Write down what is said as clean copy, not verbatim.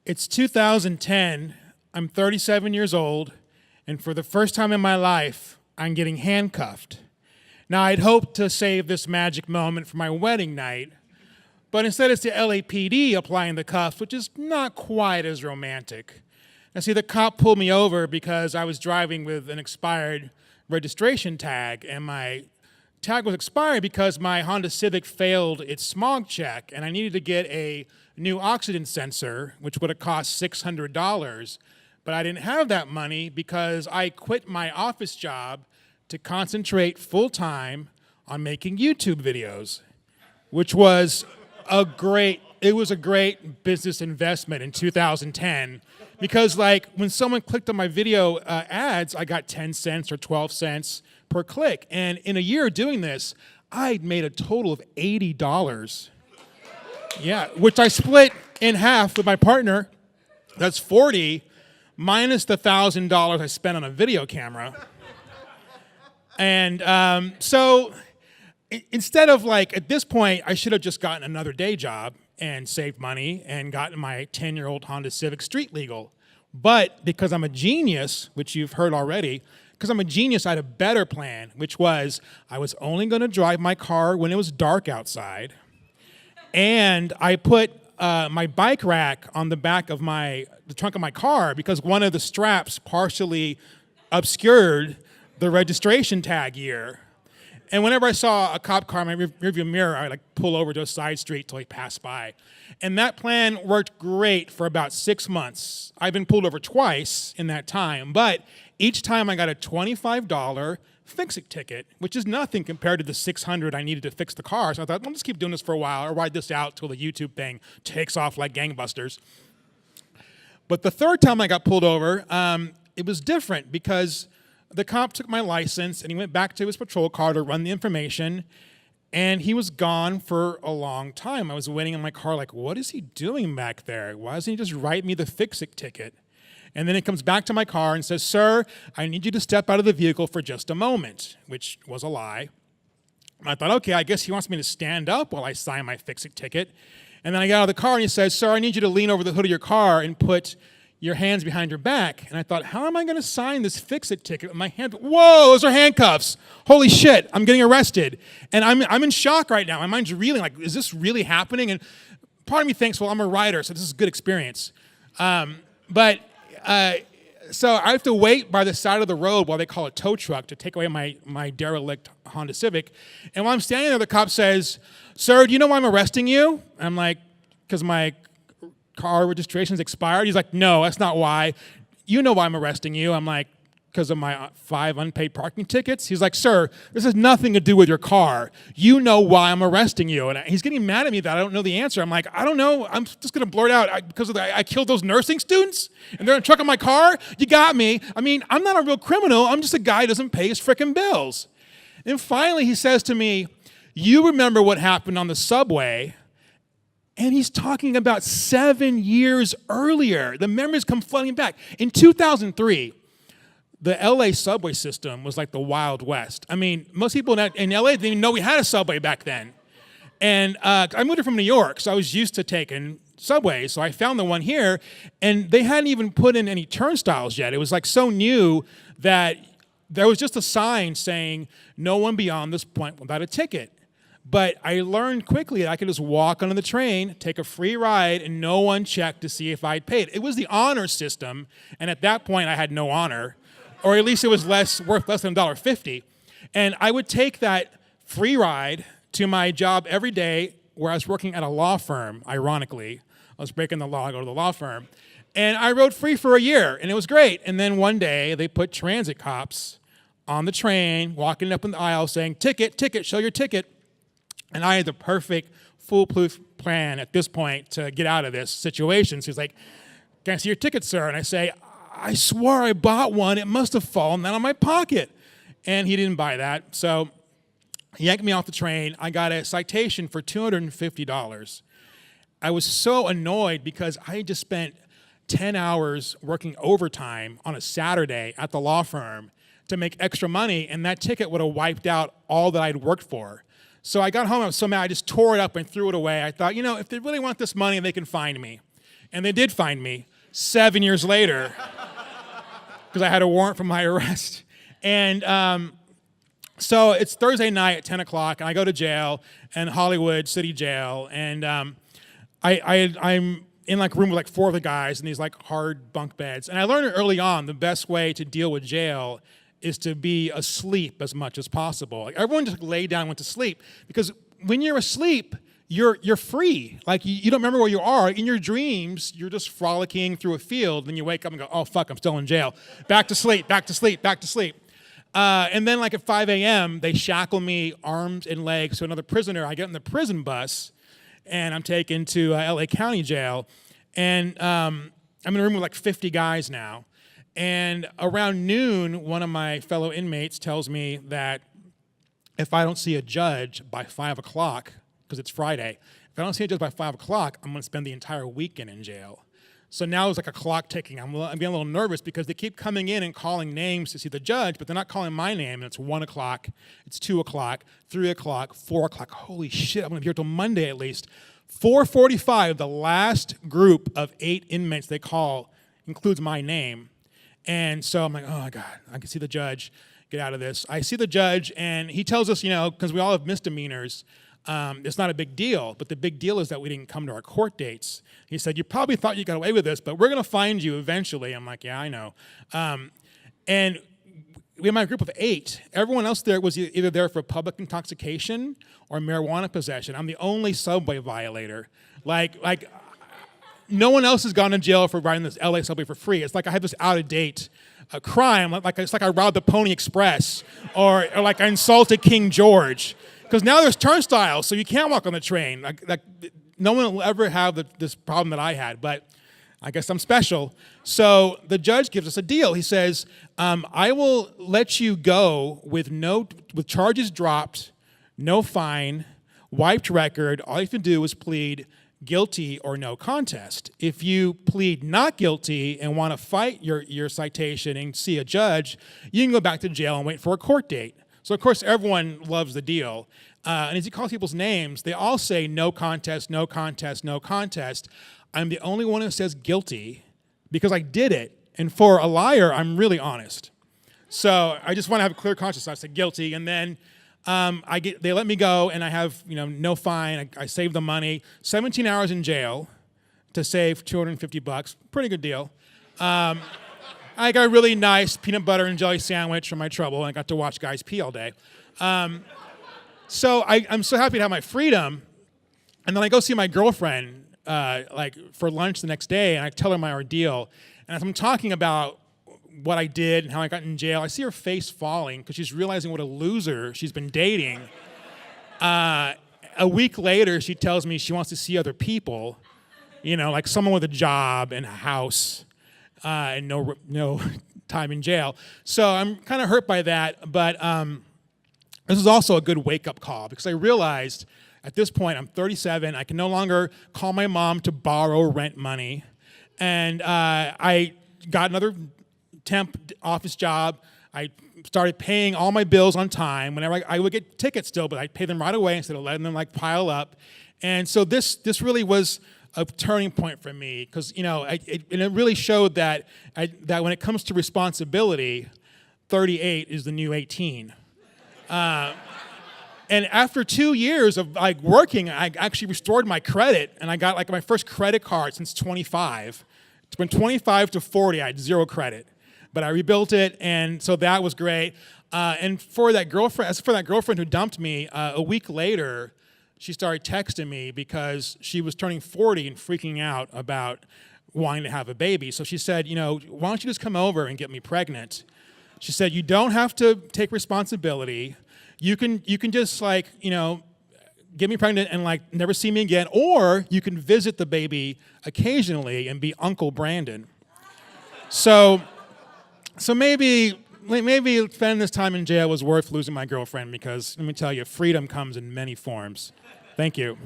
It's 2010, I'm 37 years old, and for the first time in my life, I'm getting handcuffed. Now, I'd hoped to save this magic moment for my wedding night, but instead it's the LAPD applying the cuffs, which is not quite as romantic. Now, see, the cop pulled me over because I was driving with an expired registration tag, and my tag was expired because my Honda Civic failed its smog check, and I needed to get a new oxygen sensor, which would have cost $600. But I didn't have that money because I quit my office job to concentrate full-time on making YouTube videos, which was a great business investment in 2010. Because like when someone clicked on my video ads, I got 10 cents or 12 cents per click. And in a year doing this, I'd made a total of $80. Yeah, which I split in half with my partner. That's 40 minus the $1,000 I spent on a video camera. And so instead of like, at this point, I should have just gotten another day job and saved money and gotten my 10-year-old Honda Civic street legal. But because I'm a genius, which you've heard already, because I'm a genius, I had a better plan, which was I was only going to drive my car when it was dark outside. And I put my bike rack on the back of the trunk of my car because one of the straps partially obscured the registration tag year. And whenever I saw a cop car in my rearview mirror, I would like pull over to a side street till he passed by. And that plan worked great for about 6 months. I've been pulled over twice in that time, but each time I got a $25 fix-it ticket, which is nothing compared to the $600 I needed to fix the car. So I thought, well, let's keep doing this for a while or ride this out till the YouTube thing takes off like gangbusters. But the third time I got pulled over, it was different because the cop took my license and he went back to his patrol car to run the information, and he was gone for a long time. I was waiting in my car like, what is he doing back there? Why doesn't he just write me the fix-it ticket? And then he comes back to my car and says, sir, I need you to step out of the vehicle for just a moment, which was a lie. And I thought, okay, I guess he wants me to stand up while I sign my fix-it ticket. And then I got out of the car and he says, sir, I need you to lean over the hood of your car and put your hands behind your back. And I thought, how am I going to sign this fix-it ticket with my hand? Whoa, those are handcuffs. Holy shit, I'm getting arrested. And I'm in shock right now. My mind's reeling like, is this really happening? And part of me thinks, well, I'm a writer, so this is a good experience. So I have to wait by the side of the road while they call a tow truck to take away my derelict Honda Civic. And while I'm standing there, the cop says, sir, do you know why I'm arresting you? I'm like, because my car registration's expired. He's like, no, that's not why. You know why I'm arresting you. I'm like, because of my 5 unpaid parking tickets. He's like, sir, this has nothing to do with your car. You know why I'm arresting you. And he's getting mad at me that I don't know the answer. I'm like, I don't know. I'm just going to blurt out because I killed those nursing students and they're in the truck of my car. You got me. I mean, I'm not a real criminal. I'm just a guy who doesn't pay his frickin' bills. And finally he says to me, you remember what happened on the subway? And he's talking about 7 years earlier. The memories come flooding back. In 2003, the LA subway system was like the Wild West. I mean, most people in LA didn't even know we had a subway back then. And I moved here from New York, so I was used to taking subways. So I found the one here, and they hadn't even put in any turnstiles yet. It was like so new that there was just a sign saying, no one beyond this point without a ticket. But I learned quickly that I could just walk onto the train, take a free ride, and no one checked to see if I'd paid. It was the honor system, and at that point I had no honor. Or at least it was worth less than $1.50. And I would take that free ride to my job every day where I was working at a law firm, ironically. I was breaking the law, I go to the law firm. And I rode free for a year, and it was great. And then one day, they put transit cops on the train, walking up in the aisle saying, ticket, ticket, show your ticket. And I had the perfect, foolproof plan at this point to get out of this situation. So he's like, can I see your ticket, sir? And I say, I swore I bought one. It must have fallen out of my pocket. And he didn't buy that. So he yanked me off the train. I got a citation for $250. I was so annoyed because I had just spent 10 hours working overtime on a Saturday at the law firm to make extra money, and that ticket would have wiped out all that I'd worked for. So I got home, I was so mad, I just tore it up and threw it away. I thought, if they really want this money, they can find me. And they did find me 7 years later because I had a warrant for my arrest. And so it's Thursday night at 10 o'clock, and I go to jail, in Hollywood City Jail, and I'm in like a room with like 4 other guys in these like hard bunk beds. And I learned early on the best way to deal with jail is to be asleep as much as possible. Like everyone just laid down and went to sleep, because when you're asleep, you're free. Like you don't remember where you are. In your dreams, you're just frolicking through a field, then you wake up and go, oh fuck, I'm still in jail. Back to sleep, back to sleep, back to sleep. And then like at 5 a.m., they shackle me arms and legs to another prisoner. I get in the prison bus, and I'm taken to LA County Jail. And I'm in a room with like 50 guys now. And around noon, one of my fellow inmates tells me that if I don't see a judge by 5 o'clock, because it's Friday, if I don't see a judge by 5 o'clock, I'm going to spend the entire weekend in jail. So now it's like a clock ticking. I'm getting a little nervous because they keep coming in and calling names to see the judge, but they're not calling my name. And it's 1 o'clock, it's 2 o'clock, 3 o'clock, 4 o'clock. Holy shit, I'm going to be here till Monday at least. 4:45, the last group of 8 inmates they call includes my name. And so I'm like, oh my God, I can see the judge, get out of this. I see the judge, and he tells us, because we all have misdemeanors, it's not a big deal, but the big deal is that we didn't come to our court dates. He said, you probably thought you got away with this, but we're going to find you eventually. I'm like, yeah, I know. And we had my group of 8. Everyone else there was either there for public intoxication or marijuana possession. I'm the only subway violator. Like no one else has gone to jail for riding this LA subway for free. It's like I have this out-of-date crime. It's like I robbed the Pony Express or like I insulted King George. Because now there's turnstiles, so you can't walk on the train. Like no one will ever have this problem that I had, but I guess I'm special. So the judge gives us a deal. He says, I will let you go with charges dropped, no fine, wiped record. All you have to do is plead guilty or no contest. If you plead not guilty and want to fight your citation and see a judge, you can go back to jail and wait for a court date. So, of course, everyone loves the deal. And as he calls people's names, they all say no contest, no contest, no contest. I'm the only one who says guilty because I did it. And for a liar, I'm really honest. So I just want to have a clear conscience. I said guilty. And then they let me go, and I have no fine. I saved the money. 17 hours in jail to save $250. Pretty good deal. I got a really nice peanut butter and jelly sandwich for my trouble, and I got to watch guys pee all day. So I'm so happy to have my freedom. And then I go see my girlfriend for lunch the next day, and I tell her my ordeal. And as I'm talking about what I did and how I got in jail, I see her face falling because she's realizing what a loser she's been dating. A week later, she tells me she wants to see other people, like someone with a job and a house. And no time in jail. So I'm kind of hurt by that, but this is also a good wake-up call because I realized at this point I'm 37. I can no longer call my mom to borrow rent money. And I got another temp office job. I started paying all my bills on time. Whenever I would get tickets still, but I'd pay them right away instead of letting them pile up. And so this really was a turning point for me because it really showed that when it comes to responsibility, 38 is the new 18. And after 2 years of working, I actually restored my credit, and I got my first credit card since 25. From 25 to 40, I had 0 credit, but I rebuilt it, and so that was great. And for that girlfriend who dumped me, a week later, she started texting me because she was turning 40 and freaking out about wanting to have a baby. So she said, why don't you just come over and get me pregnant? She said, you don't have to take responsibility. You can just get me pregnant and never see me again, or you can visit the baby occasionally and be Uncle Brandon. So maybe spending this time in jail was worth losing my girlfriend because let me tell you, freedom comes in many forms. Thank you.